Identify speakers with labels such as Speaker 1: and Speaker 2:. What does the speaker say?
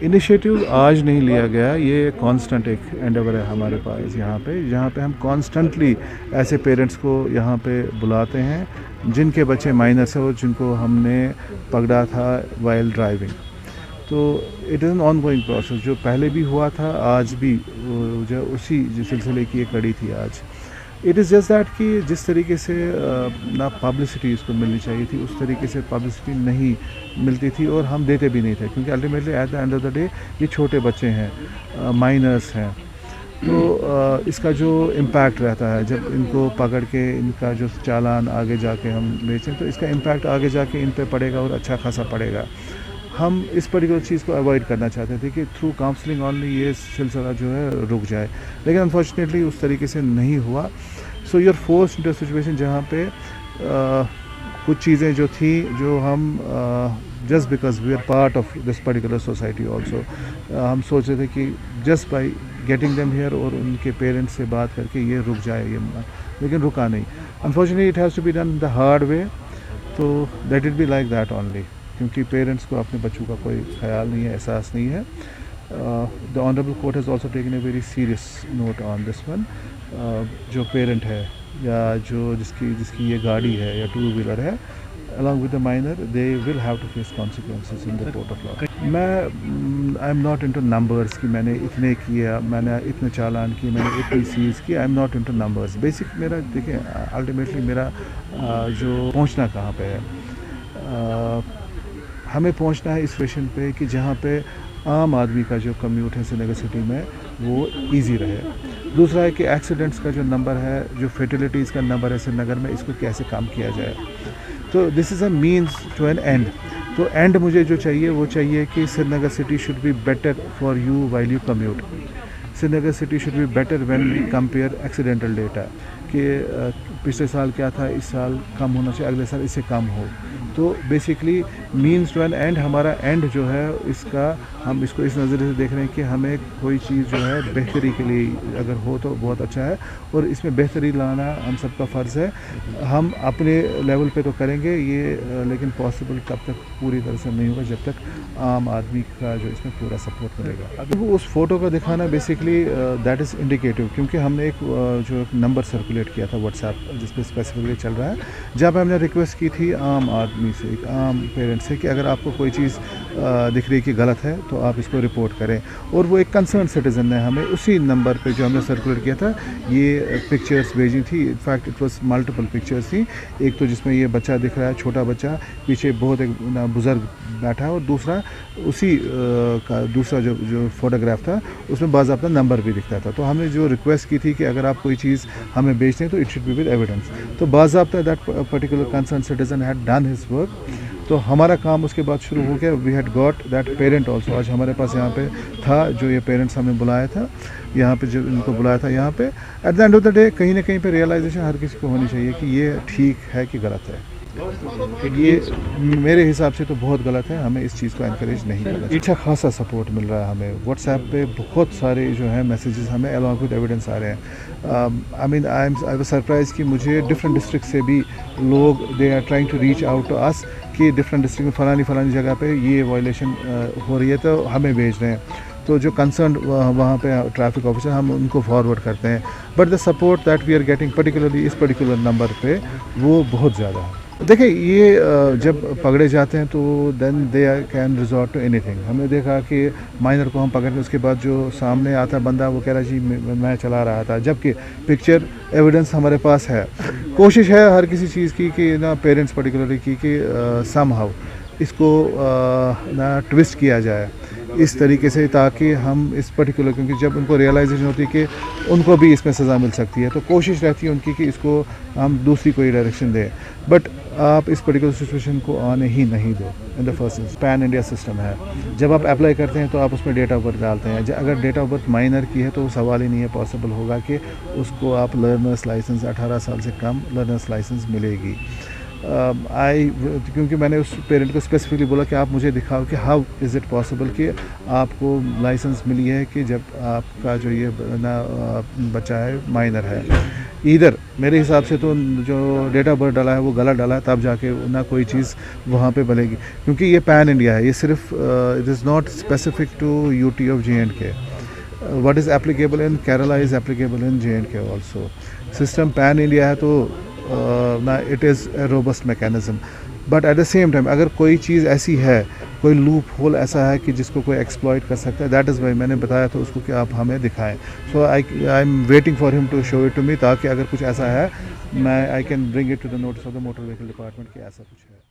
Speaker 1: Initiative आज नहीं लिया गया, ये कांस्टेंट एक एंडेवर है हमारे पास यहाँ पे, जहाँ पे हम कॉन्स्टेंटली ऐसे पेरेंट्स को यहाँ पे बुलाते हैं जिनके बच्चे माइनर्स हैं और जिनको हमने पकड़ा था वाइल ड्राइविंग। तो it is an on going process, जो पहले भी हुआ था आज भी जो उसी सिलसिले की एक कड़ी थी आज। इट इज़ जस्ट दैट कि जिस तरीके से ना पब्लिसिटी इसको मिलनी चाहिए थी उस तरीके से पब्लिसिटी नहीं मिलती थी और हम देते भी नहीं थे, क्योंकि ultimately at the end of the day ये छोटे बच्चे हैं, माइनर्स हैं। तो इसका जो इम्पैक्ट रहता है जब इनको पकड़ के इनका जो चालान आगे जाके हम बेचें तो इसका इम्पैक्ट आगे जाके इन पे पड़ेगा और अच्छा खासा पड़ेगा। हम इस पर्टिकुलर चीज़ को अवॉइड करना चाहते थे कि थ्रू काउंसलिंग ऑनली ये सिलसिला जो है रुक जाए, लेकिन अनफॉर्चुनेटली उस तरीके से नहीं हुआ। So you are forced into situation जहाँ पे कुछ चीज़ें जो थी जो हम just because we are part of this particular society also, हम सोच रहे थे कि just by getting them here और उनके पेरेंट्स से बात करके ये रुक जाए, ये लेकिन रुका नहीं। Unfortunately it has to be done the hard way, तो that it be like that only, क्योंकि पेरेंट्स को अपने बच्चों का कोई ख्याल नहीं है, एहसास नहीं है। The honourable court has also taken a very serious note on this one. जो पेरेंट है या जो जिसकी ये गाड़ी है या टू व्हीलर है along with the minor, they will have to face consequences in the court of law. मैं I am not into numbers कि मैंने इतने किया, मैंने इतने चालान किए, मैंने इतनी सीज की। I am not into numbers. Basic मेरा देखिए अल्टीमेटली मेरा जो पहुंचना कहाँ पे है, हमें पहुंचना है इस स्टेशन पे कि जहाँ पे आम आदमी का जो कम्यूट है श्रीनगर सिटी में वो इजी रहे। दूसरा है कि एक्सीडेंट्स का जो नंबर है, जो फेटिलिटीज़ का नंबर है श्रीनगर में, इसको कैसे कम किया जाए। तो this is a means to an end. तो एंड मुझे जो चाहिए वो चाहिए कि Srinagar city should be better for you while you commute. Srinagar city should be better when we compare accidental data कि पिछले साल क्या था, इस साल कम होना चाहिए, अगले साल इससे कम हो। तो basically means to an end, हमारा एंड जो है इसका हम इसको इस नज़रिए से देख रहे हैं कि हमें कोई चीज़ जो है बेहतरी के लिए अगर हो तो बहुत अच्छा है और इसमें बेहतरी लाना हम सबका फ़र्ज़ है। हम अपने लेवल पे तो करेंगे ये, लेकिन पॉसिबल तब तक पूरी तरह से नहीं होगा जब तक आम आदमी का जो इसमें पूरा सपोर्ट मिलेगा। अभी वो उस फ़ोटो का दिखाना बेसिकली दैट इज़ इंडिकेटिव, क्योंकि हमने एक जो एक नंबर सर्कुलेट किया था व्हाट्सएप जिस पर स्पेसिफिकली चल रहा है, जहाँ पर हमने रिक्वेस्ट की थी आम आदमी से, एक आम पेरेंट से कि अगर आपको कोई चीज़ दिख रही कि गलत है तो आप इसको रिपोर्ट करें। और वो एक कंसर्न सिटीज़न ने हमें उसी नंबर पे जो हमने सर्कुलेट किया था ये पिक्चर्स भेजी थी। In fact it was multiple pictures थी, एक तो जिसमें ये बच्चा दिख रहा है, छोटा बच्चा, पीछे बहुत एक बुज़ुर्ग बैठा है, और दूसरा उसी का दूसरा जो फोटोग्राफ था उसमें बाज़ाब्ता नंबर भी दिखता था। तो हमने जो रिक्वेस्ट की थी कि अगर आप कोई चीज़ हमें बेचते हैं तो it should be with evidence. तो बाज़ाब्ता that particular concern citizen had done his work. तो हमारा काम उसके बाद शुरू हो गया। We had got that parent also. आज हमारे पास यहाँ पे था जो ये पेरेंट्स हमने बुलाया था, यहाँ पे जो इनको बुलाया था यहाँ पे। At the end of the day कहीं ना कहीं पे रियलाइजेशन हर किसी को होनी चाहिए कि ये ठीक है कि गलत है। ये मेरे हिसाब से तो बहुत गलत है, हमें इस चीज़ को एनकरेज नहीं करना चाहिए। अच्छा खासा सपोर्ट मिल रहा है हमें व्हाट्सएप पे, बहुत सारे जो है मैसेजेस हमें अलॉन्ग विद एविडेंस आ रहे हैं। I mean I was surprise कि मुझे डिफरेंट डिस्ट्रिक्ट से भी लोग they are trying to reach out to us कि डिफरेंट डिस्ट्रिक्ट में फलानी जगह पे ये वायलेशन हो रही है, तो हमें भेज रहे हैं। तो जो कंसर्न वहाँ पे ट्रैफिक ऑफिसर, हम उनको फॉरवर्ड करते हैं। But the support that we are getting particularly इस पर्टिकुलर नंबर पे वो बहुत ज़्यादा है। देखिए ये जब पकड़े जाते हैं तो then they can resort to anything. हमने देखा कि माइनर को हम पकड़ते उसके बाद जो सामने आता बंदा वो कह रहा जी मैं चला रहा था, जबकि पिक्चर एविडेंस हमारे पास है। कोशिश है हर किसी चीज़ की कि ना पेरेंट्स पर्टिकुलरली की कि समहाउ इसको ना ट्विस्ट किया जाए इस तरीके से, ताकि हम इस पर्टिकुलर, क्योंकि जब उनको रियलाइजेशन होती है कि उनको भी इसमें सज़ा मिल सकती है तो कोशिश रहती है उनकी कि इसको हम दूसरी कोई डायरेक्शन दें। बट आप इस पर्टिकुलर सिचुएशन को आने ही नहीं दो। In the first instance pan India system है, जब आप अप्लाई करते हैं तो आप उसमें डेट ऑफ बर्थ डालते हैं। अगर डेट ऑफ बर्थ माइनर की है तो सवाल ही नहीं है पॉसिबल होगा कि उसको आप लर्नर्स लाइसेंस 18 साल से कम लर्नर्स लाइसेंस मिलेगी। क्योंकि मैंने उस पेरेंट को स्पेसिफिकली बोला कि आप मुझे दिखाओ कि हाउ इज़ इट पॉसिबल कि आपको लाइसेंस मिली है कि जब आपका जो ये ना बच्चा है माइनर है। इधर मेरे हिसाब से तो जो डेट ऑफ बर्थ डाला है वो गलत डाला है, तब जाके ना कोई चीज़ वहाँ पे बनेगी, क्योंकि ये पैन इंडिया है, ये सिर्फ it is not specific to UT of JNK. What is applicable in Kerala is applicable in JNK also. System pan India है तो ना it is a robust mechanism. But at the same time अगर कोई चीज़ ऐसी है, कोई loop hole ऐसा है कि जिसको कोई एक्सप्लॉइट कर सकता है, दैट इज़ वाई मैंने बताया था उसको कि आप हमें दिखाएं. So I am waiting for him to show it to me, ताकि अगर कुछ ऐसा है मैं I can bring it to the notice of the motor vehicle department कि ऐसा कुछ है.